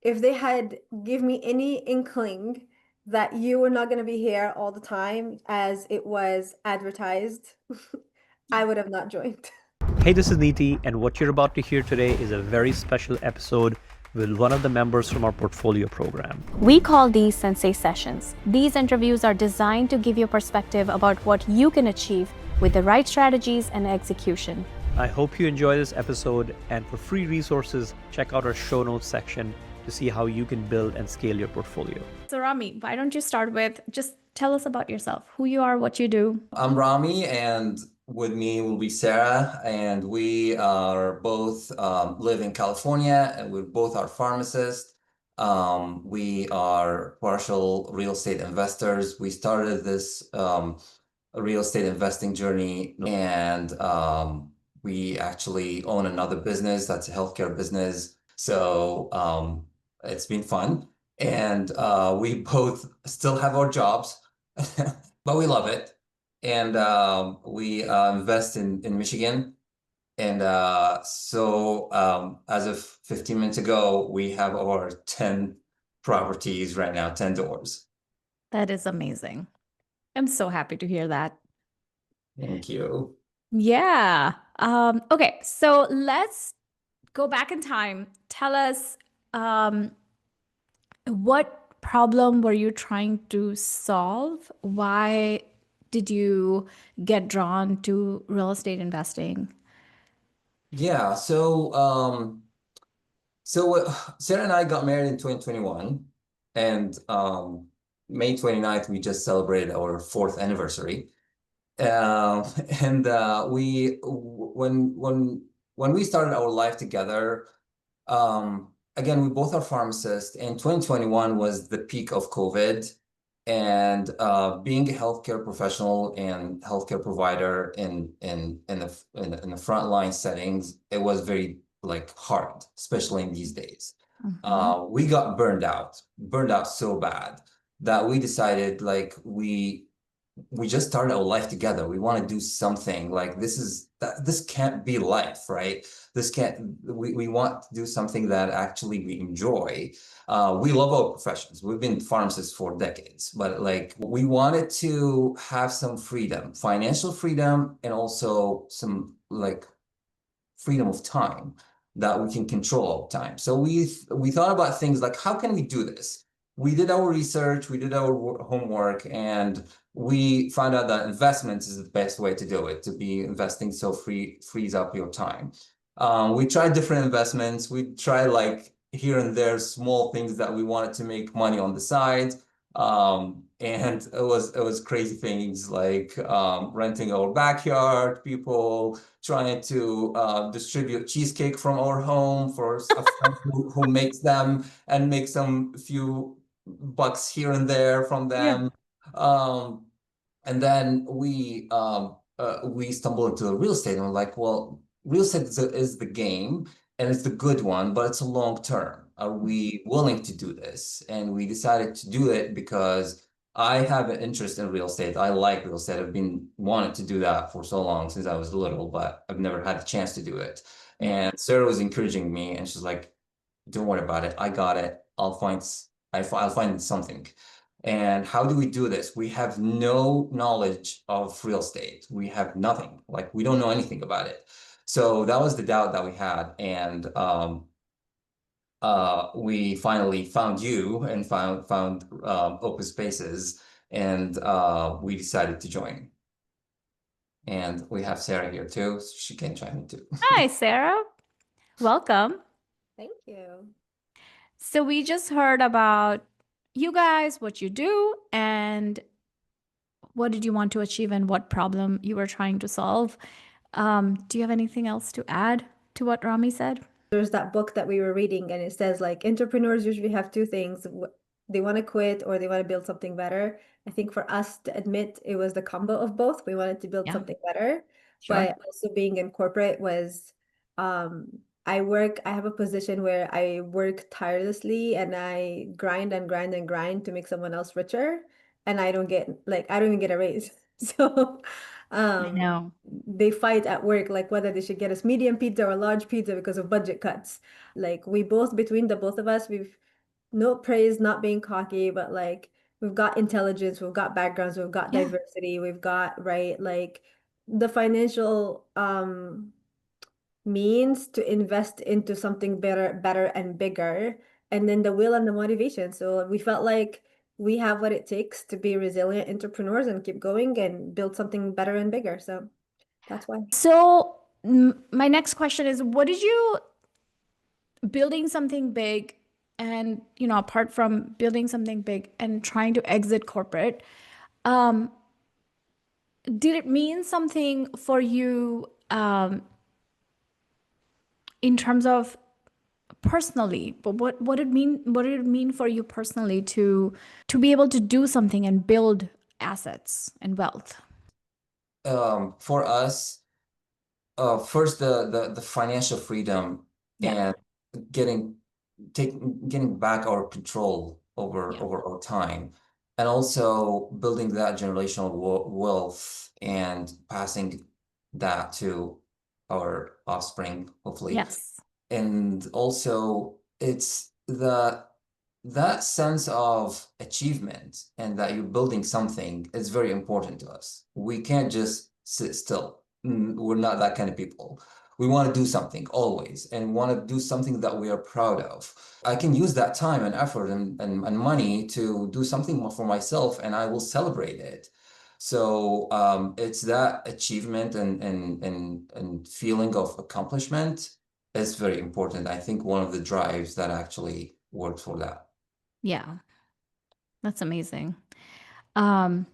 if they had give me any inkling that you were not going to be here all the time as it was advertised, I would have not joined. Hey, this is Neeti, and what you're about to hear today is a very special episode with one of the members from our portfolio program. We call these Sensei Sessions. These interviews are designed to give you perspective about what you can achieve with the right strategies and execution. I hope you enjoy this episode, and for free resources, check out our show notes section to see how you can build and scale your portfolio. So Rami, why don't you start with just tell us about yourself, who you are, what you do. I'm Rami, and with me will be Sarah, and we are both live in California, and we both are pharmacists. We are partial real estate investors. We started this real estate investing journey, and we actually own another business that's a healthcare business. So it's been fun, and we both still have our jobs, but we love it. And we invest in Michigan. And so as of 15 minutes ago, we have over 10 properties right now, 10 doors. That is amazing. I'm so happy to hear that. Thank you. Yeah. Okay, so let's go back in time. Tell us what problem were you trying to solve? Why did you get drawn to real estate investing? Yeah, Sarah and I got married in 2021, and May 29th, we just celebrated our 4th anniversary. And when we started our life together, again, we both are pharmacists, and 2021 was the peak of COVID. And being a healthcare professional and healthcare provider in the frontline settings, it was very hard, especially in these days. We got burned out so bad that we decided we just started our life together. We want to do something like this can't be life, right? We want to do something that actually we enjoy. We love our professions. We've been pharmacists for decades, but we wanted to have some freedom, financial freedom, and also some freedom of time that we can control our time. So we thought about things like, how can we do this? We did our research, we did our homework, and we found out that investments is the best way to do it, to be investing so frees up your time. We tried different investments. We tried here and there small things that we wanted to make money on the side. And it was crazy things like renting our backyard, people trying to distribute cheesecake from our home for a friend who makes them and make some few bucks here and there from them. And then we stumbled into real estate, and we're like, well, real estate is the game, and it's the good one, but it's a long term. Are we willing to do this? And we decided to do it because I have an interest in real estate. I like real estate. I've been wanting to do that for so long, since I was little, but I've never had a chance to do it. And Sarah was encouraging me, and she's like, don't worry about it. I got it. I'll find something. And how do we do this? We have no knowledge of real estate. We have nothing. We don't know anything about it. So that was the doubt that we had. And we finally found you and found Open Spaces, and we decided to join. And we have Sarah here too, so she can chime in too. Hi, Sarah. Welcome. Thank you. So we just heard about you guys, what you do, and what did you want to achieve and what problem you were trying to solve. Do you have anything else to add to what Rami said? There's that book that we were reading, and it says entrepreneurs usually have two things. They want to quit or they want to build something better. I think for us to admit it was the combo of both. We wanted to build something better, but also being in corporate was, I have a position where I work tirelessly and I grind and grind and grind to make someone else richer, and I don't even get a raise. So I know. they fight at work, whether they should get us medium pizza or large pizza because of budget cuts. Between the both of us, no praise, not being cocky, but like we've got intelligence, we've got backgrounds, we've got Yeah. diversity, we've got, right, like the financial means to invest into something better and bigger, and then the will and the motivation. So we felt like we have what it takes to be resilient entrepreneurs and keep going and build something better and bigger. So that's why. So my next question is, what did you building something big and, apart from building something big and trying to exit corporate, um, did it mean something for you in terms of personally? But what did it mean for you personally to be able to do something and build assets and wealth? For us, first the financial freedom Yeah. and getting getting back our control Yeah. over our time, and also building that generational wealth and passing that to our offspring, hopefully. Yes. And also it's that sense of achievement and that you're building something is very important to us. We can't just sit still. We're not that kind of people. We want to do something always and want to do something that we are proud of. I can use that time and effort and money to do something for myself, and I will celebrate it. So it's that achievement and feeling of accomplishment is very important. I think one of the drives that actually works for that. Yeah. That's amazing. I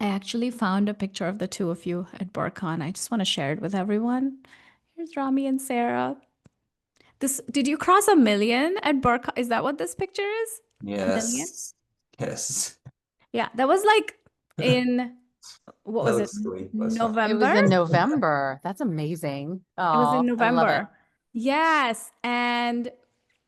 actually found a picture of the two of you at BorgCon. I just want to share it with everyone. Here's Rami and Sarah. Did you cross 1 million at BorgCon? Is that what this picture is? 1 million? Yes. Yes. Yeah, that was like in, what That was it? looks sweet. That's fine. It was November? in November. That's amazing. It was in Oh, I love it. November. Yes. And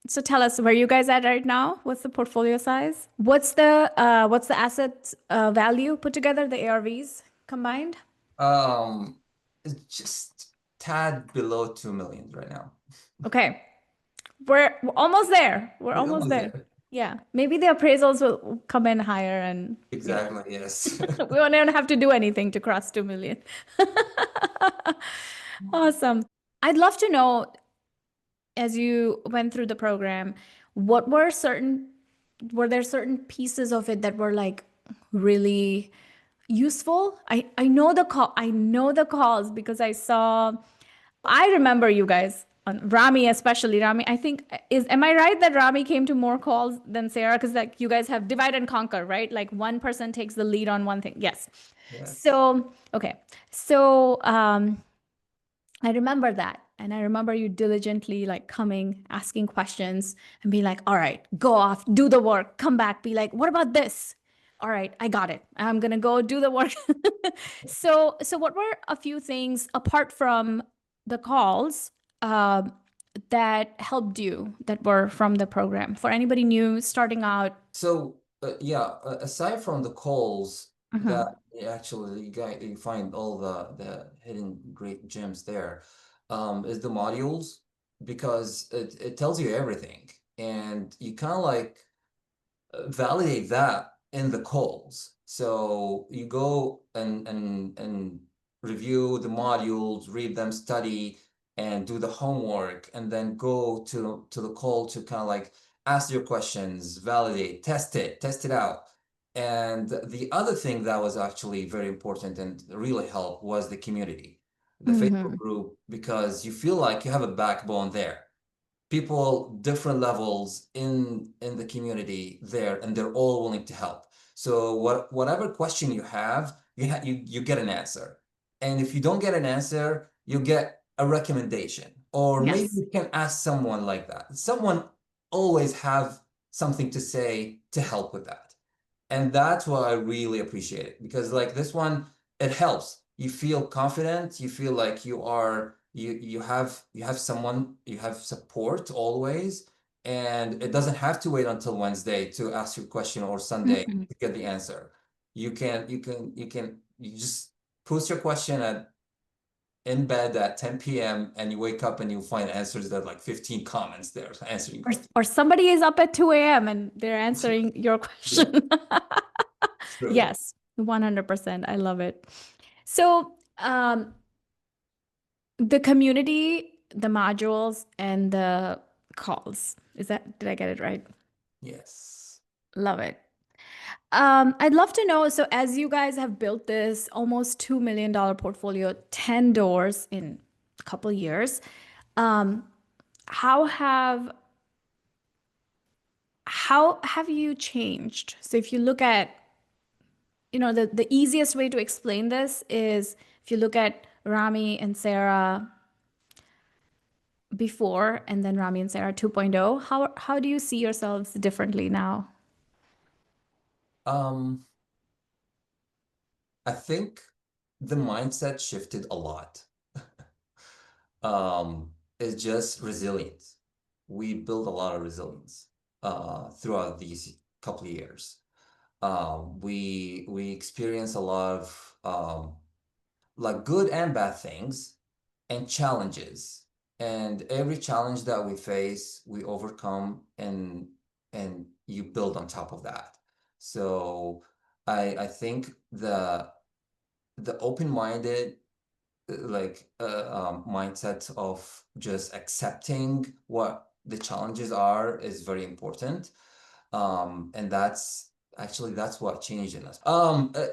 so tell us, where you guys at right now? What's the portfolio size? What's the asset value put together, the ARVs combined? It's just tad below 2 million right now. Okay. We're almost there. We're We're almost almost there. there. Yeah. Maybe the appraisals will come in higher and Exactly, yes. we won't even have to do anything to cross 2 million. Awesome. I'd love to know, as you went through the program, were there certain pieces of it that were like really useful? I know the calls because I remember you guys, on Rami especially. Rami, I think, am I right that Rami came to more calls than Sarah? Because like you guys have divide and conquer, right? Like one person takes the lead on one thing. Yes. Yes. So, okay. So I remember that. And I remember you diligently like coming, asking questions and being like, all right, go off, do the work, come back, be like, what about this? All right, I got it. I'm gonna go do the work. So what were a few things apart from the calls that helped you that were from the program for anybody new starting out? So yeah, aside from the calls Mhm. that actually you find all the hidden great gems there, is the modules, because it tells you everything, and you kind of like validate that in the calls. So you go and review the modules, read them, study, and do the homework, and then go to the call to kind of like ask your questions, validate, test it out. And the other thing that was actually very important and really helped was the community, the Facebook group, because you feel like you have a backbone there. People different levels in the community there, and they're all willing to help. So whatever question you have, you get an answer, and if you don't get an answer, you get a recommendation, or maybe Yes. you can ask someone like that. Someone always have something to say to help with that. And that's what I really appreciate it, because like this one, it helps. You feel confident, you feel like you have someone, you have support always, and it doesn't have to wait until Wednesday to ask your question or Sunday Mhm. to get the answer. You just post your question at in bed at 10 p.m. and you wake up and you find answers that like 15 comments there answering questions. Or somebody is up at 2 a.m. and they're answering your question. True. Yes, 100%. I love it. So, the community, the modules, and the calls. Did I get it right? Yes. Love it. I'd love to know, so as you guys have built this almost $2 million portfolio, 10 doors in a couple years, how have you changed? So if you look at, the easiest way to explain this is if you look at Rami and Sarah before and then Rami and Sarah 2.0, how do you see yourselves differently now? I think the mindset shifted a lot. It's just resilience. We built a lot of resilience throughout these couple of years. We experience a lot of like good and bad things and challenges. And every challenge that we face, we overcome and you build on top of that. So I think the open-minded mindset of just accepting what the challenges are is very important. And that's what changed in us.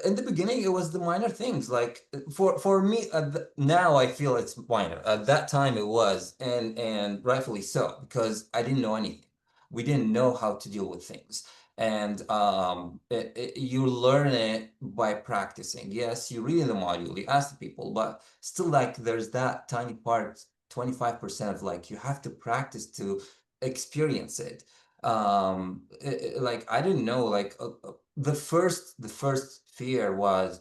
In the beginning, it was the minor things. Like for me, now I feel it's minor. At that time, it was, and rightfully so, because I didn't know anything. We didn't know how to deal with things. And you learn it by practicing. Yes, you read the module, you ask the people, but still, like, there's that tiny part, 25% of like you have to practice to experience it. Like I didn't know, like the first fear was,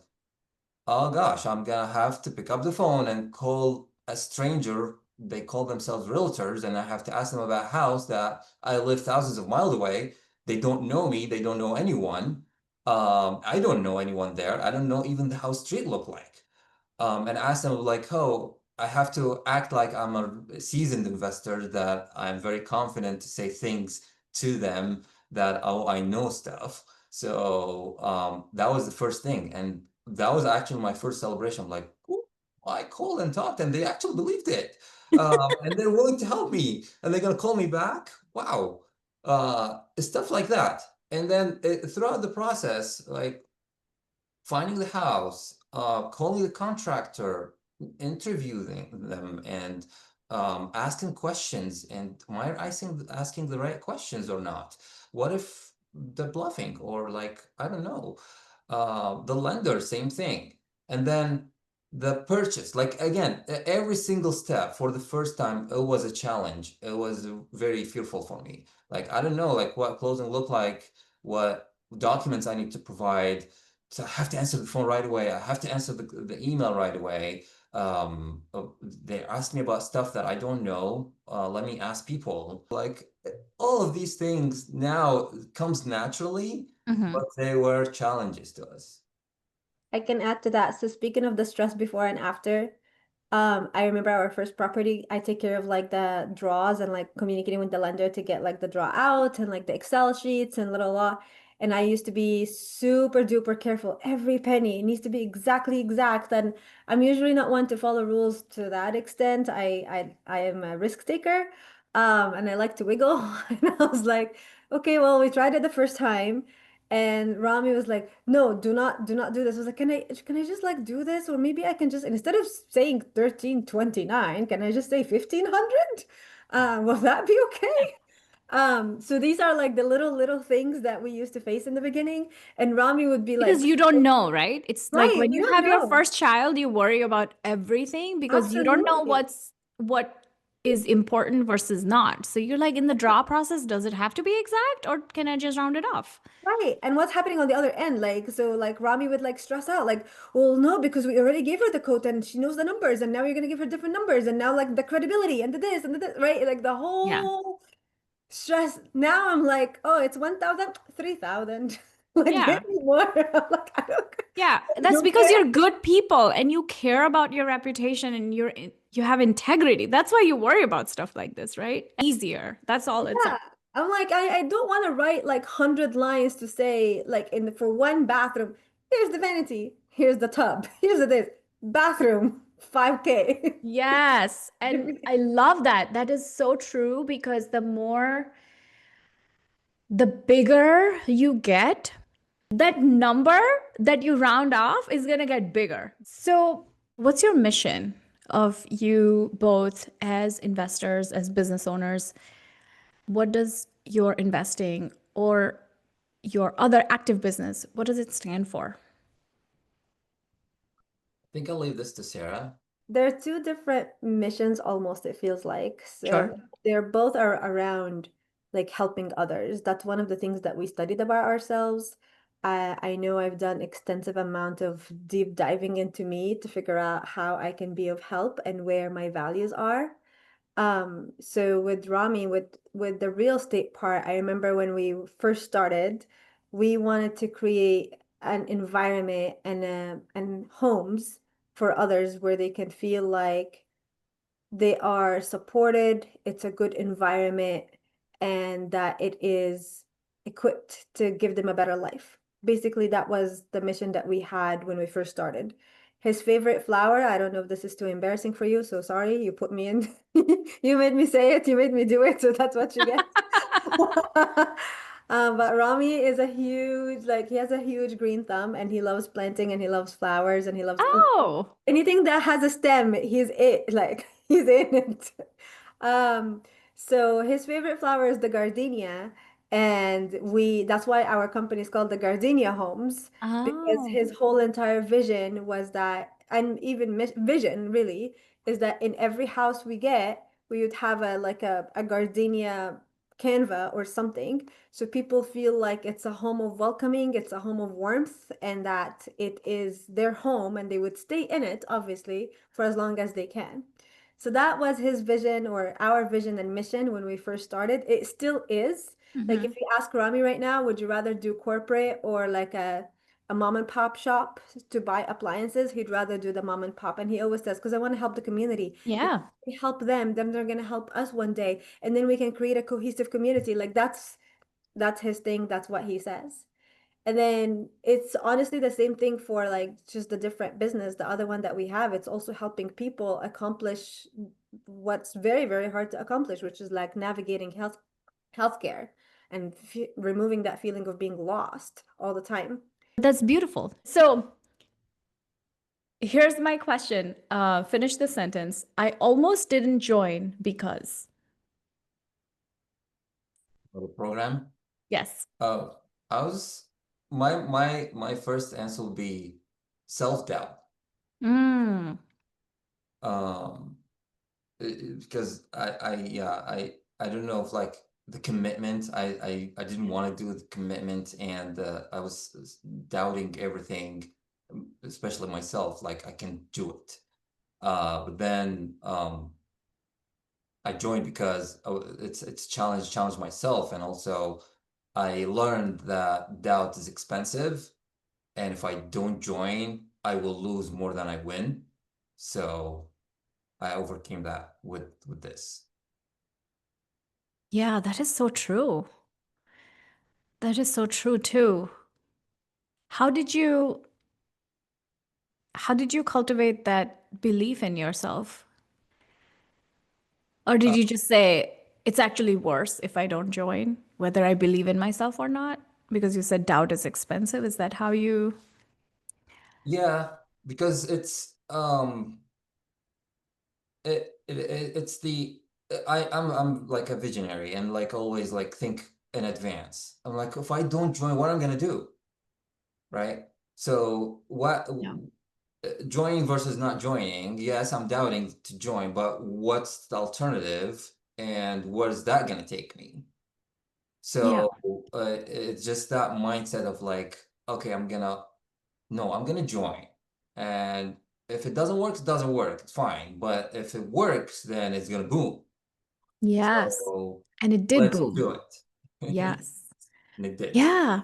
oh gosh, I'm gonna have to pick up the phone and call a stranger. They call themselves realtors, and I have to ask them about a house that I live thousands of miles away. They don't know me, they don't know anyone. I don't know anyone there. I don't know even how street look like. And ask them like, oh, I have to act like I'm a seasoned investor, that I'm very confident to say things to them that, oh, I know stuff. So that was the first thing. And that was actually my first celebration. I'm like, ooh, I called and talked and they actually believed it. And they're willing to help me and they're going to call me back. Wow. Stuff like that. And then throughout the process, like finding the house, calling the contractor, interviewing them, and asking questions. And am I asking the right questions or not? What if they're bluffing, or like, I don't know. The lender, same thing. And then the purchase, like again, every single step for the first time, it was a challenge. It was very fearful for me. Like, I don't know, like what closing look like, what documents I need to provide. So I have to answer the phone right away. I have to answer the email right away. They ask me about stuff that I don't know. Let me ask people. Like all of these things now comes naturally, but they were challenges to us. I can add to that. So speaking of the stress before and after, I remember our first property, I take care of like the draws and like communicating with the lender to get like the draw out and like the Excel sheets and little law. And I used to be super duper careful. Every penny needs to be exactly exact. And I'm usually not one to follow rules to that extent. I am a risk taker. And I like to wiggle. And I was like, okay, well, we tried it the first time. And Rami was like, "No, do not do this." I was like, can I just like do this, or maybe I can just instead of saying 1329, can I just say 1500? Will that be okay? So these are like the little things that we used to face in the beginning, and Rami would be like, Because you don't know, right? It's like "Right, when we you don't have your know." first child, you worry about everything because you don't know Absolutely. what is important versus not. So you're like in the draw process, does it have to be exact or can I just round it off? Right. And what's happening on the other end? Like, so like Rami would like stress out, like, well, no, because we already gave her the quote and she knows the numbers, and now you're gonna give her different numbers, and now like the credibility and the this and the this, right? Like the Yeah. whole stress. Now I'm like, oh, it's 1,000, 3,000. Like, Yeah. give me more. I'm like, I Yeah, that's don't because care. you're good people and you care about your reputation and you have integrity. That's why you worry about stuff like this, right? Easier. That's all it's Yeah. I'm like, I don't want to write like 100 lines to say, like, for one bathroom, here's the vanity, here's the tub, here's the this, bathroom, 5K. Yes. Give And me- I love that. That is so true because the bigger you get, that number that you round off is going to get bigger. So, what's your mission of you both as investors, as business owners? What does your investing or your other active business, what does it stand for? I think I'll leave this to Sarah. There are two different missions almost, it feels like. So Sure. they're both are around like helping others. That's one of the things that we studied about ourselves. I know I've done extensive amount of deep diving into me to figure out how I can be of help and where my values are. So with Rami, with the real estate part, I remember when we first started, we wanted to create an environment and homes for others where they can feel like they are supported, it's a good environment, and that it is equipped to give them a better life. Basically, that was the mission that we had when we first started. His favorite flower, I don't know if this is too embarrassing for you, so sorry, you put me in. You made me say it, you made me do it, so that's what you get. But Rami is a huge, like, he has a huge green thumb and he loves planting and he loves flowers and he loves Oh, anything that has a stem, he's it, like he's in it. Um, so his favorite flower is the gardenia, and that's why our company is called the Gardenia Homes, because oh, his whole entire vision was that, and even vision really, is that in every house we get, we would have a gardenia canva or something, so people feel like it's a home of welcoming, it's a home of warmth, and that it is their home and they would stay in it, obviously, for as long as they can. So that was his vision or our vision and mission when we first started. It still is. Like if mhm. you ask Rami right now, would you rather do corporate or like a mom and pop shop to buy appliances? He'd rather do the mom and pop. And he always says, because I want to help the community. Yeah. We help them, then they're gonna help us one day. And then we can create a cohesive community. Like that's his thing. That's what he says. And then it's honestly the same thing for like just the different business. The other one that we have, it's also helping people accomplish what's very, very hard to accomplish, which is like navigating healthcare and removing that feeling of being lost all the time. That's beautiful. So here's my question. Finish the sentence. I almost didn't join because. For the program. Yes. I was my first answer would be self-doubt. Mm. Um, because I don't know if like the commitment I didn't want to do the commitment, and I was doubting everything, especially myself, like I can do it. But then I joined because it's challenge myself, and also I learned that doubt is expensive, and if I don't join, I will lose more than I win. So I overcame that with this. Yeah, that is so true. That is so true too. How did you how did you cultivate that belief in yourself? Or Uh, did you just say it's actually worse if I don't join, whether I believe in myself or not? Because you said doubt is expensive. Is that how you? yeah, because it's the I'm like a visionary and like always like think in advance. I'm like, if I don't join, what I'm gonna do, right? So what Yeah. joining versus not joining? Yes, I'm doubting to join, but what's the alternative, and where is that gonna take me? Yeah. So it's just that mindset of like, okay, I'm gonna join. And if it doesn't work, it doesn't work. It's fine. But if it works, then it's gonna boom. Yes. So And it did let's boom. do it. Yes. And it did. Yeah.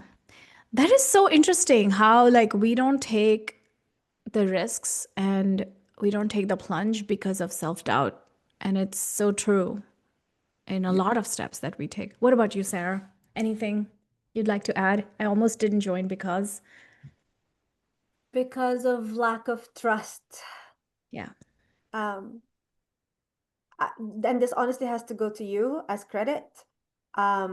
That is so interesting how like we don't take the risks and we don't take the plunge because of self-doubt. And it's so true in a lot of steps that we take. What about you, Sarah? Anything you'd like to add? I almost didn't join because of lack of trust. yeah. And this honestly has to go to you as credit. I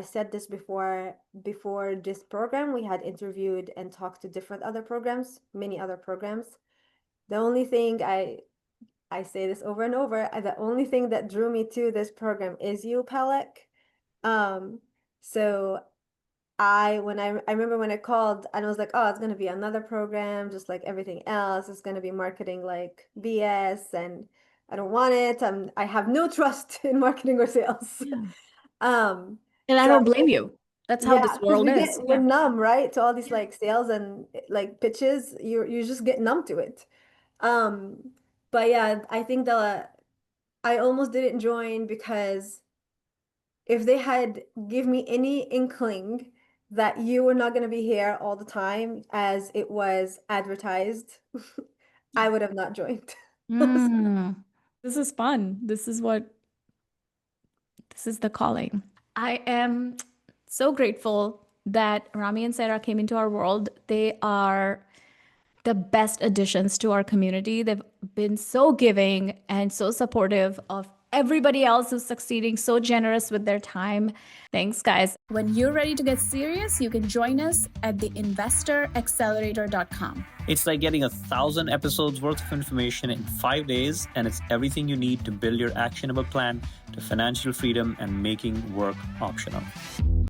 said this before this program, we had interviewed and talked to different other programs, many other programs. The only thing I say this over and over, the only thing that drew me to this program is you, Palak. So I remember when I called and I was like, oh, it's gonna be another program, just like everything else. It's gonna be marketing like BS, and I don't want it. I have no trust in marketing or sales. Yeah. Um, And I so don't blame you. That's how yeah, this because world is. we're Yeah. numb, right, to all these like sales and like pitches. You just get numb to it. But yeah, I think I almost didn't join because if they had give me any inkling that you were not going to be here all the time as it was advertised, I would have not joined. This is fun. This is the calling. I am so grateful that Rami and Sarah came into our world. They are the best additions to our community. They've been so giving and so supportive of everybody else who's succeeding, so generous with their time. Thanks, guys. When you're ready to get serious, you can join us at theinvestoraccelerator.com. It's like getting 1,000 episodes worth of information in 5 days, and it's everything you need to build your actionable plan to financial freedom and making work optional.